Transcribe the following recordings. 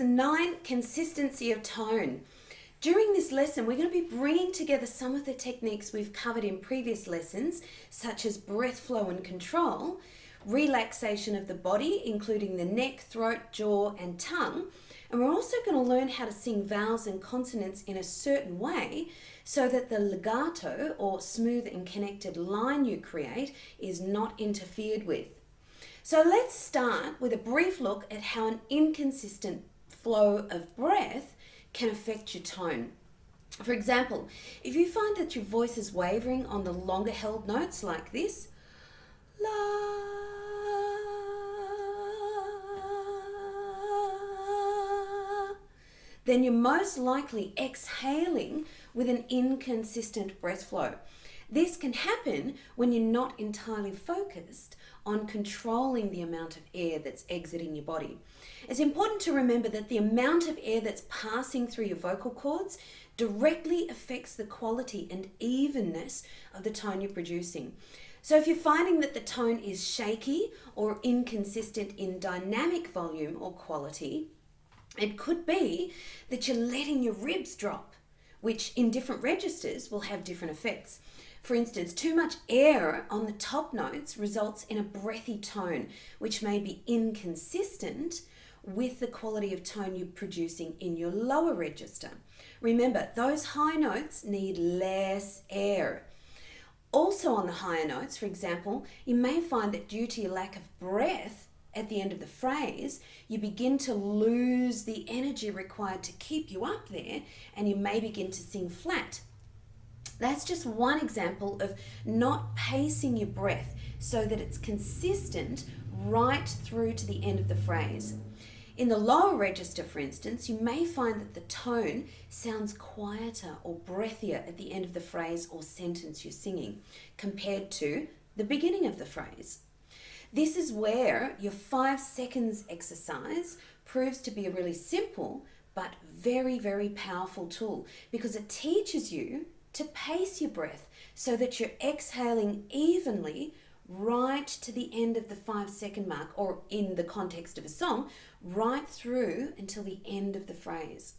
Lesson 9, consistency of tone. During this lesson, we're going to be bringing together some of the techniques we've covered in previous lessons, such as breath flow and control, relaxation of the body, including the neck, throat, jaw, and tongue. And we're also going to learn how to sing vowels and consonants in a certain way so that the legato, or smooth and connected line you create, is not interfered with. So let's start with a brief look at how an inconsistent flow of breath can affect your tone. For example, if you find that your voice is wavering on the longer held notes like this, la, then you're most likely exhaling with an inconsistent breath flow. This can happen when you're not entirely focused on controlling the amount of air that's exiting your body. It's important to remember that the amount of air that's passing through your vocal cords directly affects the quality and evenness of the tone you're producing. So if you're finding that the tone is shaky or inconsistent in dynamic volume or quality, it could be that you're letting your ribs drop, which in different registers will have different effects. For instance, too much air on the top notes results in a breathy tone, which may be inconsistent with the quality of tone you're producing in your lower register. Remember, those high notes need less air. Also on the higher notes, for example, you may find that due to your lack of breath at the end of the phrase, you begin to lose the energy required to keep you up there, and you may begin to sing flat. That's just one example of not pacing your breath so that it's consistent right through to the end of the phrase. In the lower register, for instance, you may find that the tone sounds quieter or breathier at the end of the phrase or sentence you're singing compared to the beginning of the phrase. This is where your 5 seconds exercise proves to be a really simple but very, very powerful tool, because it teaches you to pace your breath so that you're exhaling evenly right to the end of the 5-second mark, or in the context of a song, right through until the end of the phrase.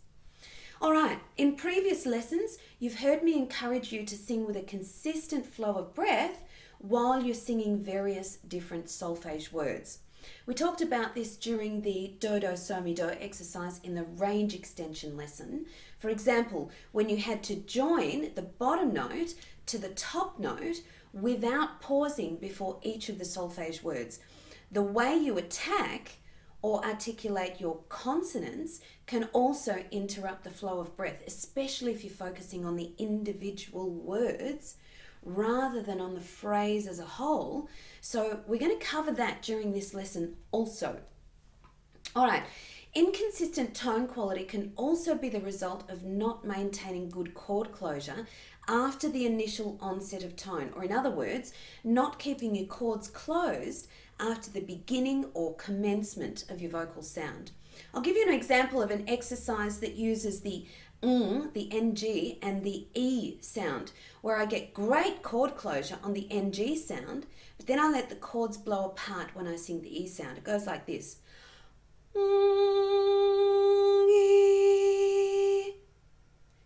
All right, in previous lessons, you've heard me encourage you to sing with a consistent flow of breath while you're singing various different solfege words. We talked about this during the do, do, so, mi, do exercise in the range extension lesson. For example, when you had to join the bottom note to the top note without pausing before each of the solfege words. The way you attack or articulate your consonants can also interrupt the flow of breath, especially if you're focusing on the individual words rather than on the phrase as a whole. So we're going to cover that during this lesson also. All right, inconsistent tone quality can also be the result of not maintaining good chord closure after the initial onset of tone, or in other words, not keeping your chords closed after the beginning or commencement of your vocal sound. I'll give you an example of an exercise that uses the NG and the E sound, where I get great chord closure on the NG sound, but then I let the chords blow apart when I sing the E sound. It goes like this.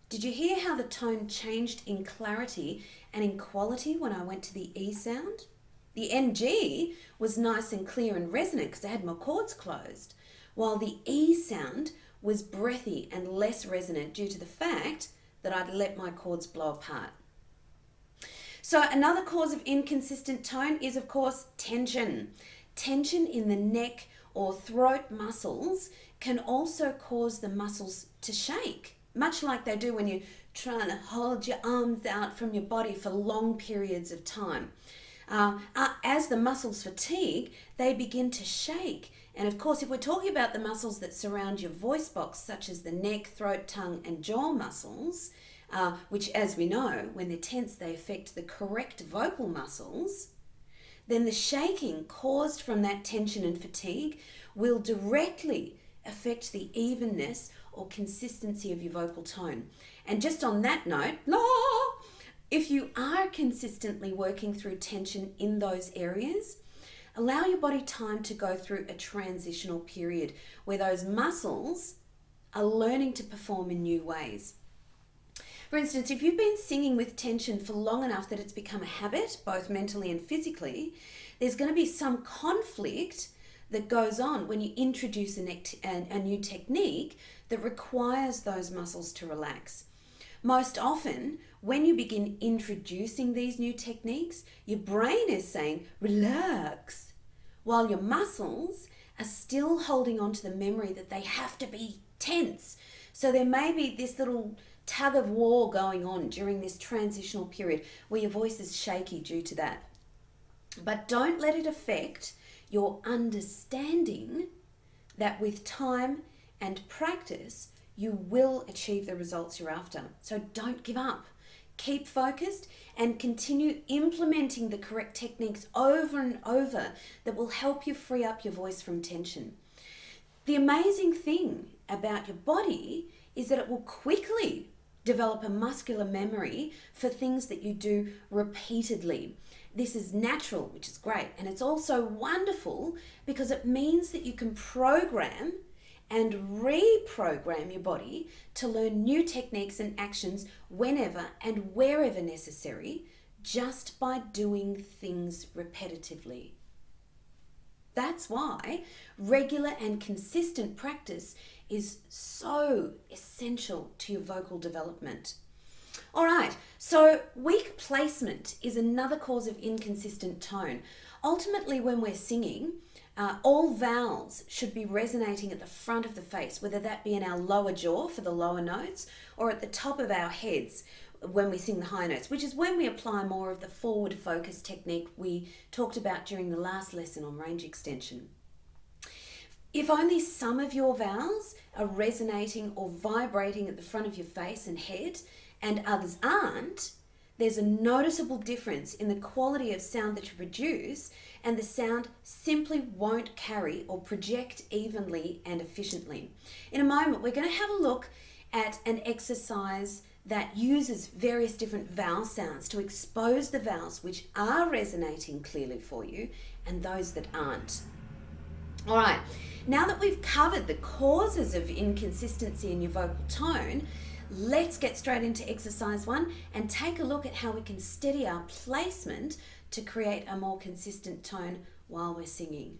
Did you hear how the tone changed in clarity and in quality when I went to the E sound? The NG was nice and clear and resonant because I had my chords closed, while the E sound was breathy and less resonant due to the fact that I'd let my chords blow apart. So another cause of inconsistent tone is, of course, tension. Tension in the neck or throat muscles can also cause the muscles to shake, much like they do when you're trying to hold your arms out from your body for long periods of time. As the muscles fatigue, they begin to shake. And of course, if we're talking about the muscles that surround your voice box, such as the neck, throat, tongue, and jaw muscles, which, as we know, when they're tense, they affect the correct vocal muscles, then the shaking caused from that tension and fatigue will directly affect the evenness or consistency of your vocal tone. And just on that note, if you are consistently working through tension in those areas, allow your body time to go through a transitional period where those muscles are learning to perform in new ways. For instance, if you've been singing with tension for long enough that it's become a habit, both mentally and physically, there's going to be some conflict that goes on when you introduce a new technique that requires those muscles to relax. Most often, when you begin introducing these new techniques, your brain is saying, relax, while your muscles are still holding on to the memory that they have to be tense. So there may be this little tug of war going on during this transitional period where your voice is shaky due to that. But don't let it affect your understanding that with time and practice, you will achieve the results you're after. So don't give up. Keep focused and continue implementing the correct techniques over and over that will help you free up your voice from tension. The amazing thing about your body is that it will quickly develop a muscular memory for things that you do repeatedly. This is natural, which is great. And it's also wonderful because it means that you can program and reprogram your body to learn new techniques and actions whenever and wherever necessary, just by doing things repetitively. That's why regular and consistent practice is so essential to your vocal development. All right, so weak placement is another cause of inconsistent tone. Ultimately, when we're singing, all vowels should be resonating at the front of the face, whether that be in our lower jaw for the lower notes or at the top of our heads when we sing the high notes, which is when we apply more of the forward focus technique we talked about during the last lesson on range extension. If only some of your vowels are resonating or vibrating at the front of your face and head and others aren't, there's a noticeable difference in the quality of sound that you produce, and the sound simply won't carry or project evenly and efficiently. In a moment, we're going to have a look at an exercise that uses various different vowel sounds to expose the vowels which are resonating clearly for you and those that aren't. All right, now that we've covered the causes of inconsistency in your vocal tone, let's get straight into exercise 1 and take a look at how we can steady our placement to create a more consistent tone while we're singing.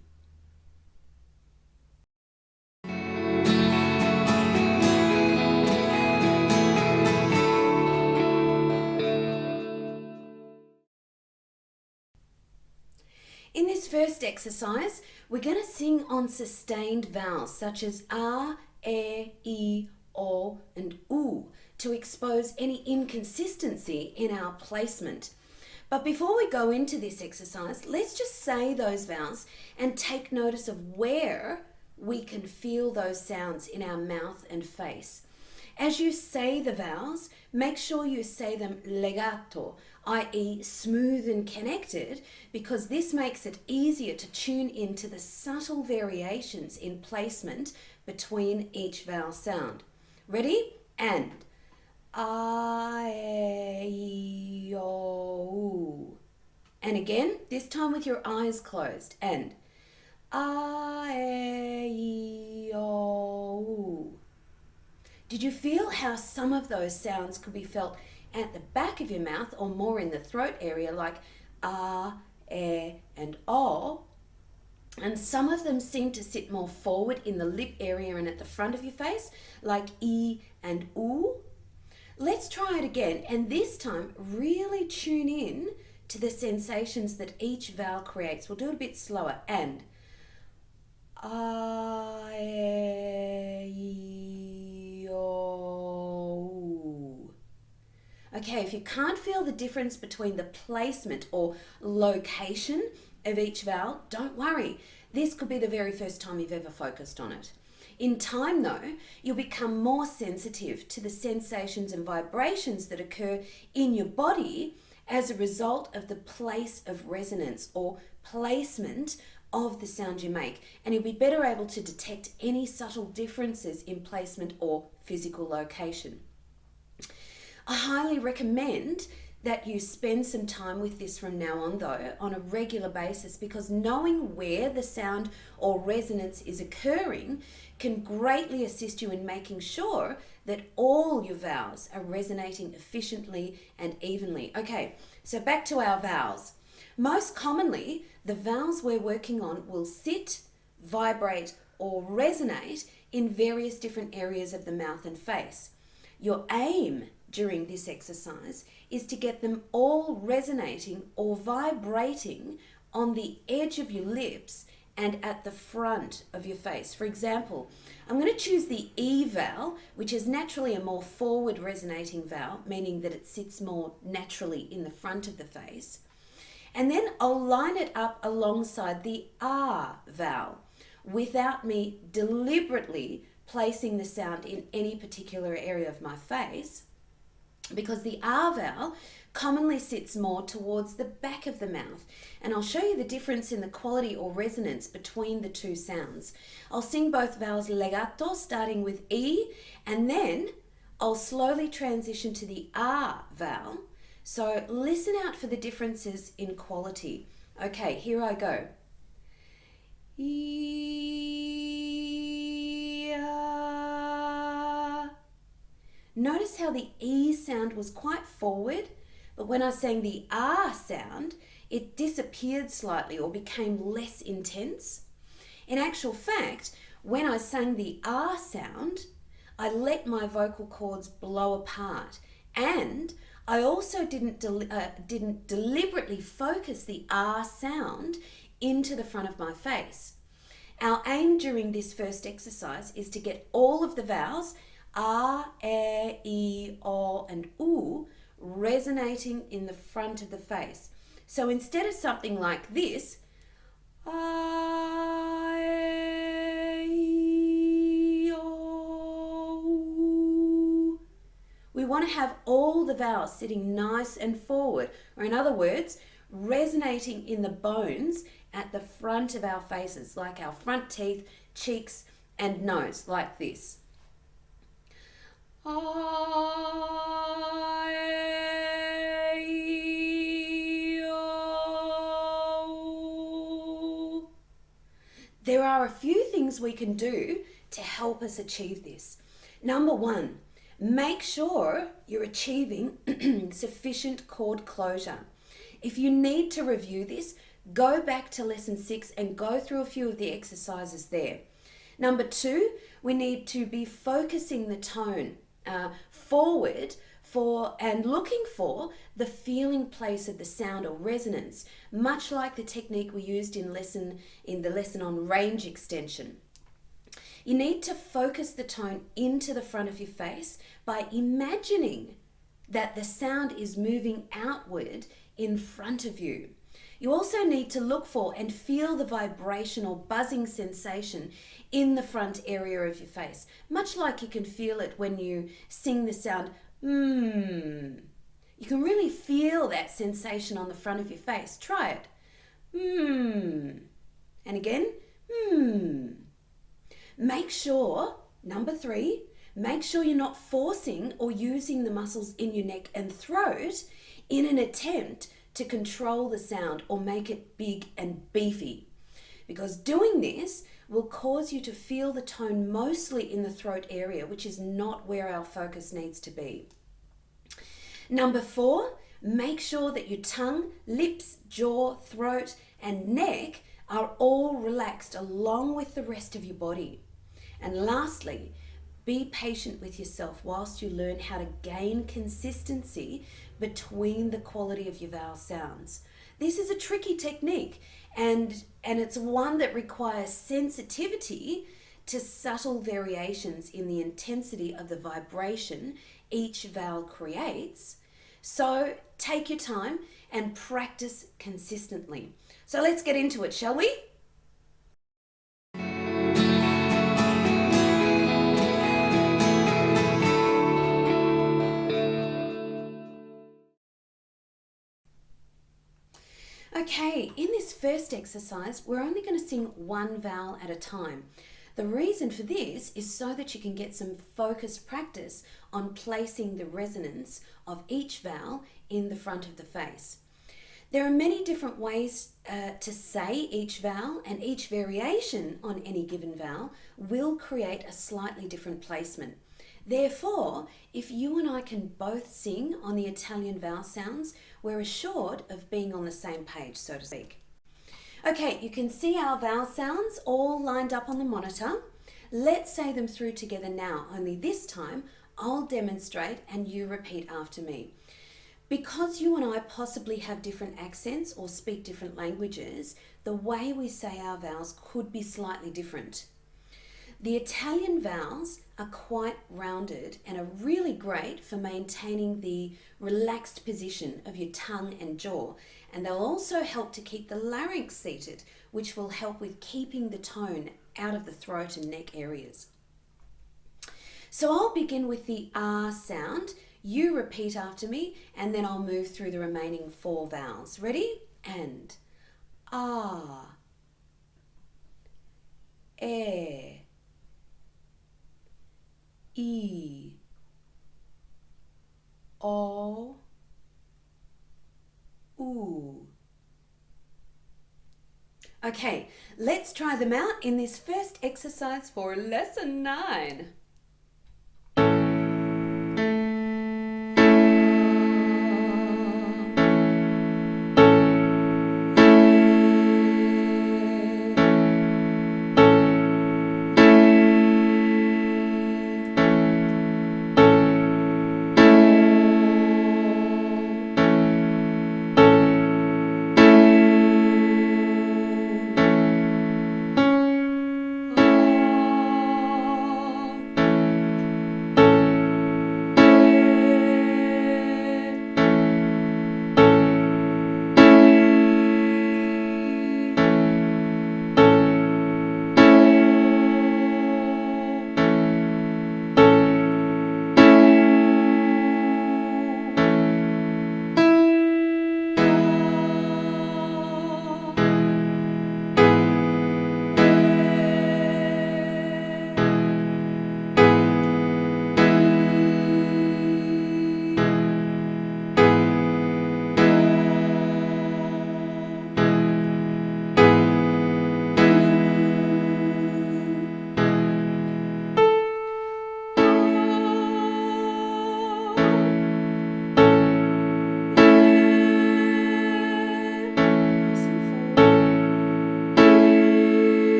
In this first exercise, we're going to sing on sustained vowels such as a, e, o, and u to expose any inconsistency in our placement. But before we go into this exercise, let's just say those vowels and take notice of where we can feel those sounds in our mouth and face. As you say the vowels, make sure you say them legato, i.e. smooth and connected, because this makes it easier to tune into the subtle variations in placement between each vowel sound. Ready? And. A, e, o, u. And again, this time with your eyes closed. And. A, e, o, u. Did you feel how some of those sounds could be felt at the back of your mouth or more in the throat area, like a, and o? And some of them seem to sit more forward in the lip area and at the front of your face, like e and u. Let's try it again, and this time really tune in to the sensations that each vowel creates. We'll do it a bit slower. And. A, e, o, u. Okay, if you can't feel the difference between the placement or location of each vowel, don't worry. This could be the very first time you've ever focused on it. In time, though, you'll become more sensitive to the sensations and vibrations that occur in your body as a result of the place of resonance or placement of the sound you make, and you'll be better able to detect any subtle differences in placement or physical location. I highly recommend that you spend some time with this from now on, though, on a regular basis, because knowing where the sound or resonance is occurring can greatly assist you in making sure that all your vowels are resonating efficiently and evenly. Okay, so back to our vowels. Most commonly, the vowels we're working on will sit, vibrate, or resonate in various different areas of the mouth and face. Your aim during this exercise is to get them all resonating or vibrating on the edge of your lips and at the front of your face. For example, I'm going to choose the E vowel, which is naturally a more forward resonating vowel, meaning that it sits more naturally in the front of the face. And then I'll line it up alongside the R vowel without me deliberately placing the sound in any particular area of my face, because the R vowel commonly sits more towards the back of the mouth. And I'll show you the difference in the quality or resonance between the two sounds. I'll sing both vowels legato, starting with E, and then I'll slowly transition to the R vowel. So listen out for the differences in quality. Okay, here I go. Notice how the E sound was quite forward, but when I sang the R sound, it disappeared slightly or became less intense. In actual fact, when I sang the R sound, I let my vocal cords blow apart, and I also didn't deliberately focus the R sound into the front of my face. Our aim during this first exercise is to get all of the vowels R, E, O, and U resonating in the front of the face. So instead of something like this, we want to have all the vowels sitting nice and forward, or in other words, resonating in the bones at the front of our faces, like our front teeth, cheeks, and nose, like this. There are a few things we can do to help us achieve this. Number one, make sure you're achieving sufficient chord closure. If you need to review this, go back to lesson 6 and go through a few of the exercises there. Number two, we need to be focusing the tone forward and looking for the feeling place of the sound or resonance, much like the technique we used in the lesson on range extension. You need to focus the tone into the front of your face by imagining that the sound is moving outward in front of you. You also need to look for and feel the vibration or buzzing sensation in the front area of your face, much like you can feel it when you sing the sound You can really feel that sensation on the front of your face. Try it. And again, Make sure, number 3, make sure you're not forcing or using the muscles in your neck and throat in an attempt to control the sound or make it big and beefy, because doing this will cause you to feel the tone mostly in the throat area, which is not where our focus needs to be. Number 4, make sure that your tongue, lips, jaw, throat, and neck are all relaxed along with the rest of your body. And lastly, be patient with yourself whilst you learn how to gain consistency between the quality of your vowel sounds. This is a tricky technique, and it's one that requires sensitivity to subtle variations in the intensity of the vibration each vowel creates. So take your time and practice consistently. So let's get into it, shall we? Okay, in this first exercise, we're only going to sing one vowel at a time. The reason for this is so that you can get some focused practice on placing the resonance of each vowel in the front of the face. There are many different ways to say each vowel, and each variation on any given vowel will create a slightly different placement. Therefore, if you and I can both sing on the Italian vowel sounds, we're assured of being on the same page, so to speak. Okay, you can see our vowel sounds all lined up on the monitor. Let's say them through together now, only this time I'll demonstrate and you repeat after me. Because you and I possibly have different accents or speak different languages, the way we say our vowels could be slightly different. The Italian vowels are quite rounded and are really great for maintaining the relaxed position of your tongue and jaw, and they'll also help to keep the larynx seated, which will help with keeping the tone out of the throat and neck areas. So I'll begin with the R sound. You repeat after me, and then I'll move through the remaining 4 vowels. Ready? And ah, e, I, O, U. Okay, let's try them out in this first exercise for lesson 9.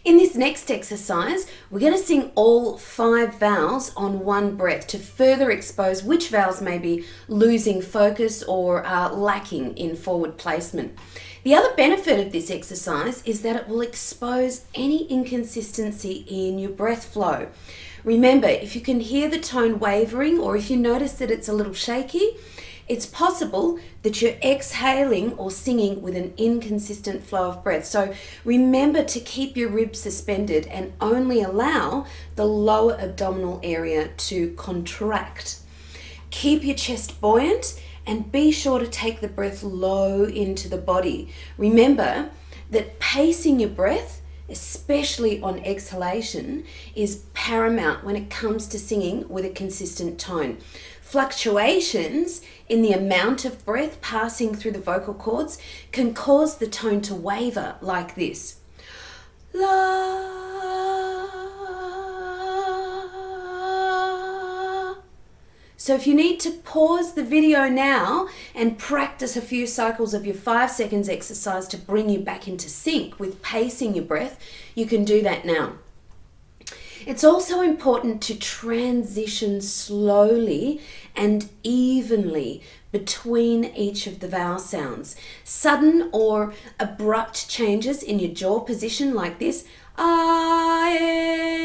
In this next exercise, we're going to sing all 5 vowels on one breath to further expose which vowels may be losing focus or are lacking in forward placement. The other benefit of this exercise is that it will expose any inconsistency in your breath flow. Remember, if you can hear the tone wavering or if you notice that it's a little shaky, it's possible that you're exhaling or singing with an inconsistent flow of breath. So remember to keep your ribs suspended and only allow the lower abdominal area to contract. Keep your chest buoyant and be sure to take the breath low into the body. Remember that pacing your breath, especially on exhalation, is paramount when it comes to singing with a consistent tone. Fluctuations in the amount of breath passing through the vocal cords can cause the tone to waver like this. La. So if you need to pause the video now and practice a few cycles of your 5 seconds exercise to bring you back into sync with pacing your breath, you can do that now. It's also important to transition slowly and evenly between each of the vowel sounds. Sudden or abrupt changes in your jaw position like this I-E-I-O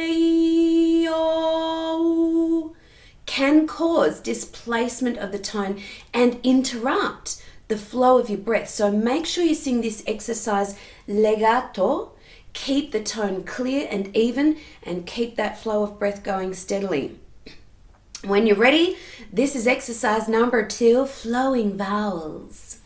can cause displacement of the tone and interrupt the flow of your breath. So make sure you sing this exercise legato. Keep the tone clear and even and keep that flow of breath going steadily. When you're ready, this is exercise number 2, flowing vowels.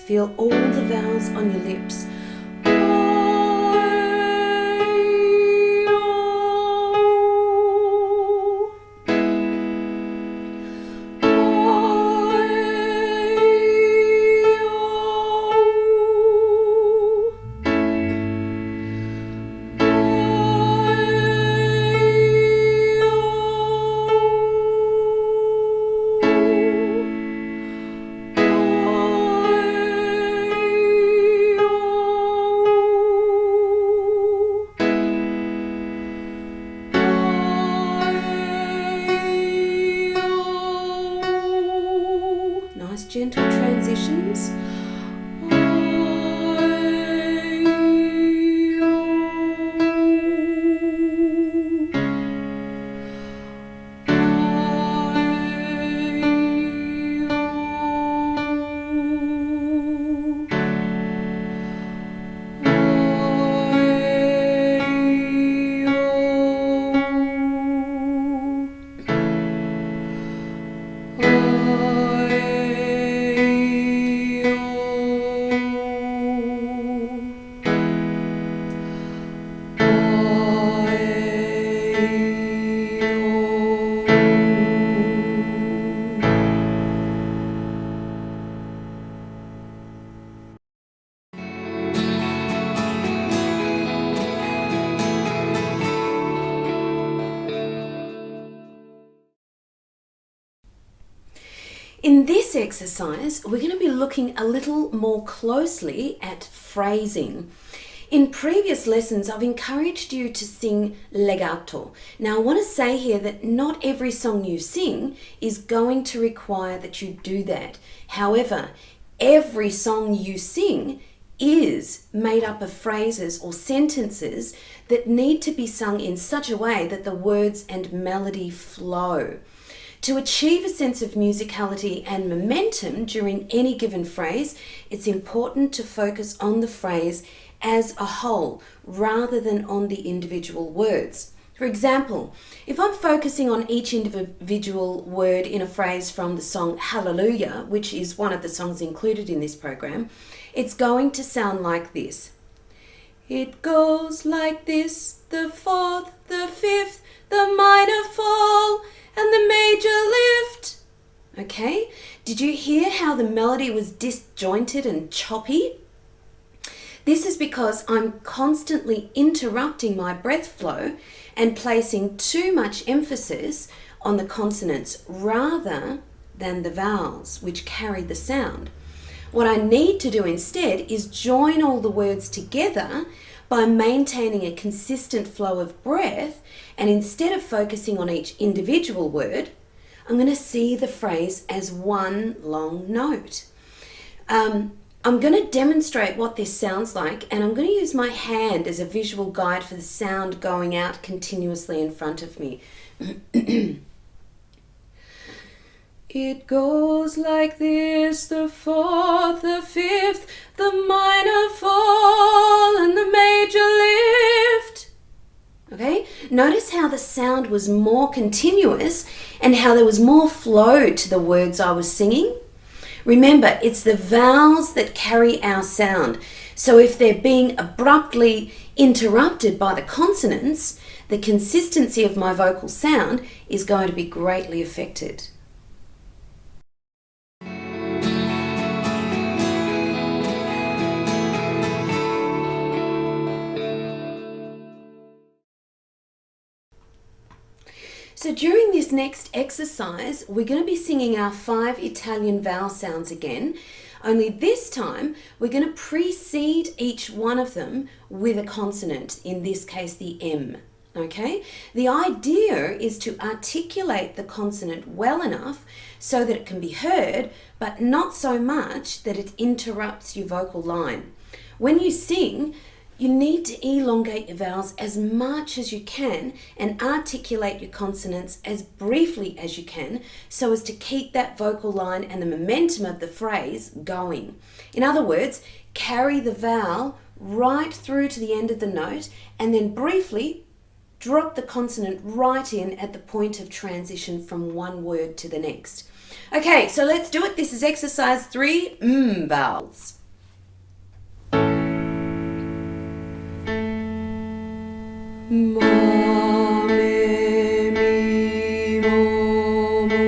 Feel all the vowels on your lips. Gentle transitions. In this exercise, we're going to be looking a little more closely at phrasing. In previous lessons, I've encouraged you to sing legato. Now, I want to say here that not every song you sing is going to require that you do that. However, every song you sing is made up of phrases or sentences that need to be sung in such a way that the words and melody flow. To achieve a sense of musicality and momentum during any given phrase, it's important to focus on the phrase as a whole rather than on the individual words. For example, if I'm focusing on each individual word in a phrase from the song Hallelujah, which is one of the songs included in this program, it's going to sound like this. It goes like this, the fourth, the fifth, the minor fall, and the major lift. Okay, did you hear how the melody was disjointed and choppy? This is because I'm constantly interrupting my breath flow and placing too much emphasis on the consonants rather than the vowels, which carry the sound. What I need to do instead is join all the words together by maintaining a consistent flow of breath, and instead of focusing on each individual word, I'm going to see the phrase as one long note. I'm going to demonstrate what this sounds like, and I'm going to use my hand as a visual guide for the sound going out continuously in front of me. It goes like this, the fourth, the fifth, the minor fall, and the major lift. Okay, Notice how the sound was more continuous and how there was more flow to the words I was singing. Remember, it's the vowels that carry our sound. So if they're being abruptly interrupted by the consonants, the consistency of my vocal sound is going to be greatly affected. So during this next exercise, we're going to be singing our 5 Italian vowel sounds again, only this time we're going to precede each one of them with a consonant, in this case the M. Okay? The idea is to articulate the consonant well enough so that it can be heard, but not so much that it interrupts your vocal line. When you sing, you need to elongate your vowels as much as you can and articulate your consonants as briefly as you can so as to keep that vocal line and the momentum of the phrase going. In other words, carry the vowel right through to the end of the note and then briefly drop the consonant right in at the point of transition from one word to the next. Okay, so let's do it. This is exercise 3, vowels. Ma, me, mi, mo, mu.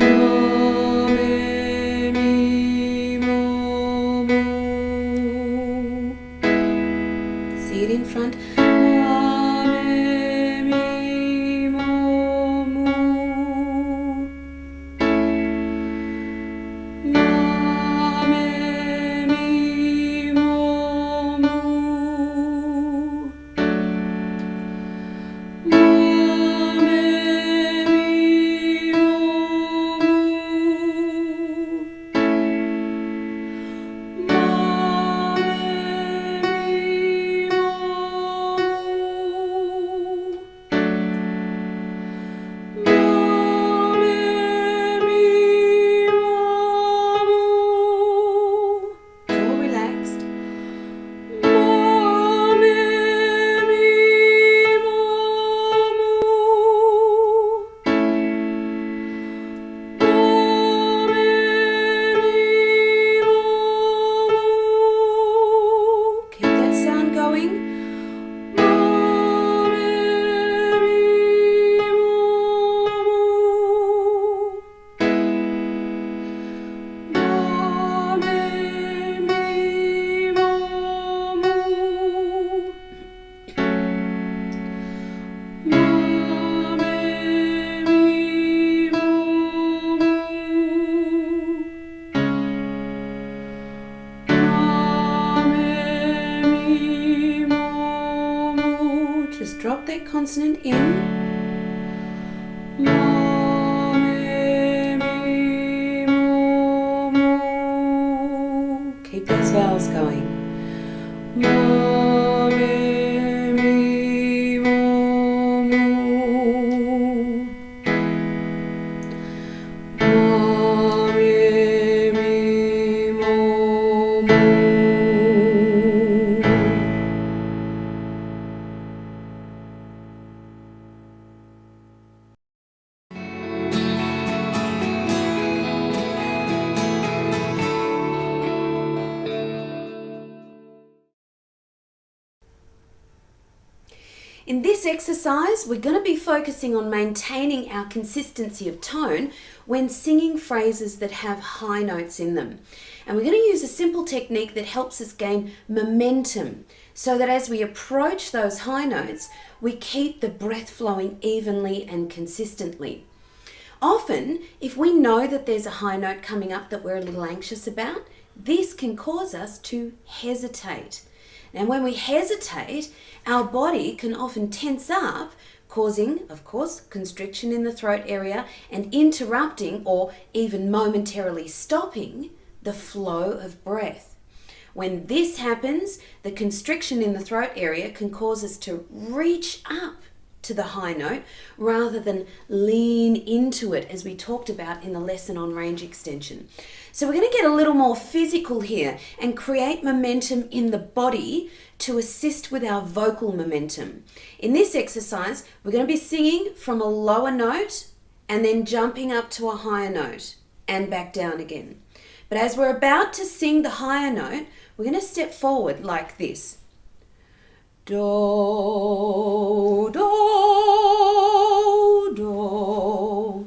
Ma, me, mi, mo, mu. See it in front. Ma, me, mi, mo, mu. Ma, me, mi, mo, mu. Ma, me, mi, mo, mu. Ma, me, mi, mo, mu. Ma, me, mi, mo, mu. All relaxed. Ma, me, mi, mo, mu. Ma, me, mi, mo, mu. Keep that sound going. Ma, me, mi, mo, mu. Ma, me, mi, mo, mu. Ma, me, mi, mo, mu. Ma, me, mi, mo, mu. Just drop that consonant in. Ma, me, mi, mo, mu. Keep those vowels going. Ma, me, mi, mo, mu. Ma, me, mi, mo, mu. In this exercise, we're going to be focusing on maintaining our consistency of tone when singing phrases that have high notes in them. And we're going to use a simple technique that helps us gain momentum so that as we approach those high notes, we keep the breath flowing evenly and consistently. Often, if we know that there's a high note coming up that we're a little anxious about, this can cause us to hesitate. And when we hesitate, our body can often tense up, causing, of course, constriction in the throat area and interrupting or even momentarily stopping the flow of breath. When this happens, the constriction in the throat area can cause us to reach up to the high note rather than lean into it, as we talked about in the lesson on range extension. So we're going to get a little more physical here and create momentum in the body to assist with our vocal momentum. In this exercise, we're going to be singing from a lower note and then jumping up to a higher note and back down again. But as we're about to sing the higher note, we're going to step forward like this. Do, do, do.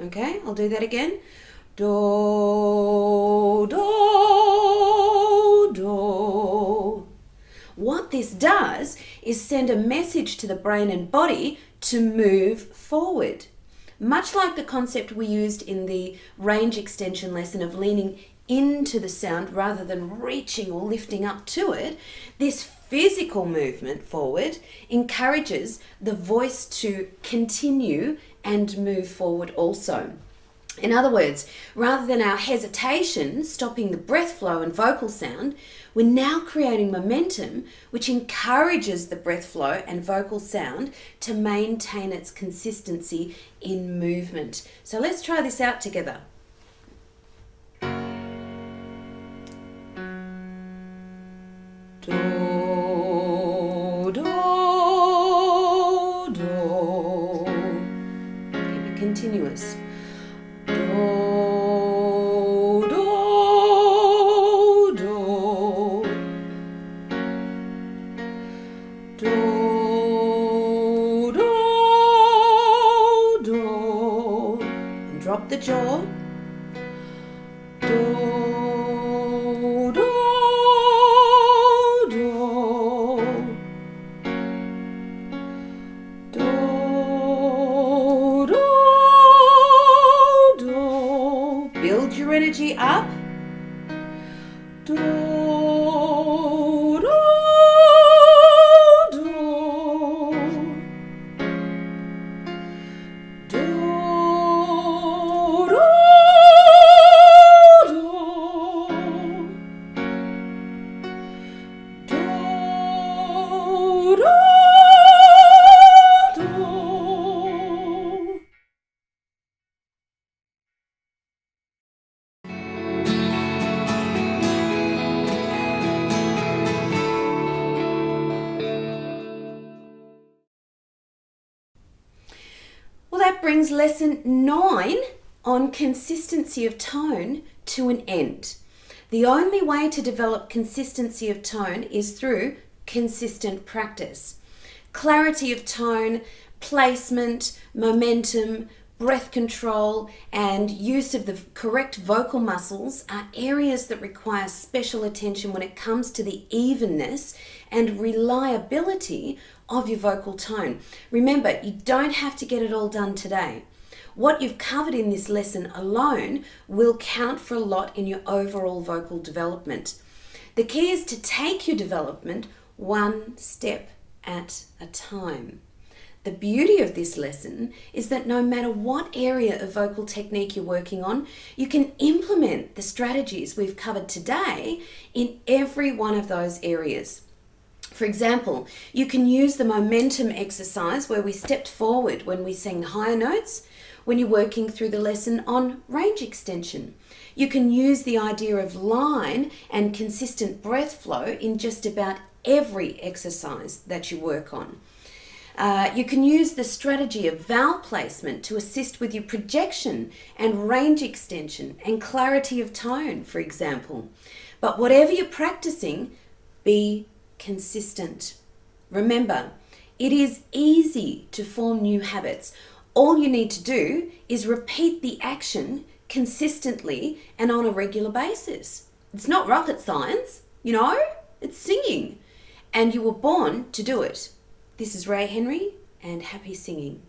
Okay, I'll do that again. Do, do, do. What this does is send a message to the brain and body to move forward. Much like the concept we used in the range extension lesson of leaning into the sound rather than reaching or lifting up to it, this physical movement forward encourages the voice to continue and move forward also. In other words, rather than our hesitation stopping the breath flow and vocal sound, we're now creating momentum which encourages the breath flow and vocal sound to maintain its consistency in movement. So let's try this out together. Do, do, do. Keep it continuous. Do, do, do. Do, do, do. And drop the jaw. Do, do, do. Do, do, do. Build your energy up. Do, do, do. Do, do, do. Do, do, do. Well, that brings lesson 9 on consistency of tone to an end. The only way to develop consistency of tone is through consistent practice. Clarity of tone, placement, momentum, breath control, and use of the correct vocal muscles are areas that require special attention when it comes to the evenness and reliability of your vocal tone. Remember, you don't have to get it all done today. What you've covered in this lesson alone will count for a lot in your overall vocal development. The key is to take your development one step at a time. The beauty of this lesson is that no matter what area of vocal technique you're working on, you can implement the strategies we've covered today in every one of those areas. For example, you can use the momentum exercise where we stepped forward when we sang higher notes when you're working through the lesson on range extension. You can use the idea of line and consistent breath flow in just about every exercise that you work on. You can use the strategy of vowel placement to assist with your projection and range extension and clarity of tone, for example. But whatever you're practicing, be consistent. Remember, it is easy to form new habits. All you need to do is repeat the action consistently and on a regular basis. It's not rocket science, it's singing. And you were born to do it. This is Rae Henry, and happy singing.